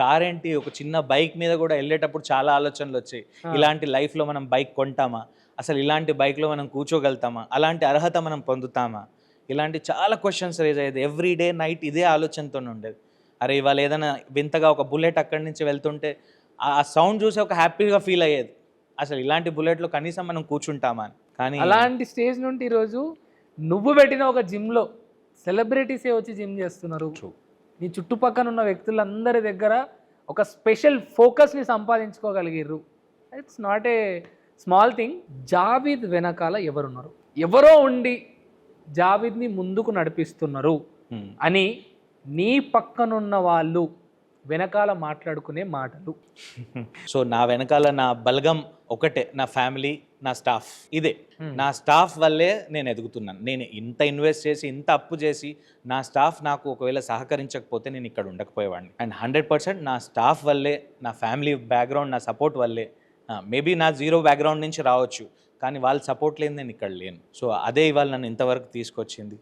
Car ఏంటి, ఒక చిన్న బైక్ మీద కూడా వెళ్ళేటప్పుడు చాలా ఆలోచనలు వచ్చాయి. ఇలాంటి లైఫ్లో మనం బైక్ కొంటామా, అసలు ఇలాంటి బైక్లో మనం కూర్చోగలుగుతామా, అలాంటి అర్హత మనం పొందుతామా, ఇలాంటి చాలా క్వశ్చన్స్ రేజ్ అయ్యేది. ఎవ్రీ డే నైట్ ఇదే ఆలోచనతోనే ఉండేది. అరే ఇవాళ ఏదైనా వింతగా ఒక బుల్లెట్ అక్కడి నుంచి వెళ్తుంటే ఆ సౌండ్ చూసి ఒక హ్యాపీగా ఫీల్ అయ్యేది. అసలు ఇలాంటి బుల్లెట్లో కనీసం మనం కూర్చుంటామా అని. కానీ అలాంటి స్టేజ్ నుండి ఈరోజు నువ్వు పెట్టిన ఒక జిమ్లో సెలబ్రిటీసే వచ్చి జిమ్ చేస్తున్నారు. నీ చుట్టుపక్కల ఉన్న వ్యక్తులందరి దగ్గర ఒక స్పెషల్ ఫోకస్ని సంపాదించుకోగలిగిర్రు. It's not a small thing. Javed వెనకాల ఎవరున్నారు? ఎవరో ఉండి జావీద్ని ముందుకు నడిపిస్తున్నారు అని నీ పక్కనున్న వాళ్ళు వెనకాల మాట్లాడుకునే మాటలు. సో నా వెనకాల నా బలగం ఒకటే, నా ఫ్యామిలీ, నా స్టాఫ్. ఇదే నా స్టాఫ్ వల్లే నేను ఎదుగుతున్నాను. నేను ఇంత ఇన్వెస్ట్ చేసి, ఇంత అప్పు చేసి, నా స్టాఫ్ నాకు ఒకవేళ సహకరించకపోతే నేను ఇక్కడ ఉండకపోయేవాడిని. అండ్ 100% నా స్టాఫ్ వల్లే, నా ఫ్యామిలీ బ్యాక్గ్రౌండ్, నా సపోర్ట్ వల్లే. మేబీ నా జీరో బ్యాక్గ్రౌండ్ నుంచి రావచ్చు, కానీ వాళ్ళ సపోర్ట్ లేని నేను ఇక్కడ లేను. సో అదే ఇవాళ నన్ను ఇంతవరకు తీసుకొచ్చింది.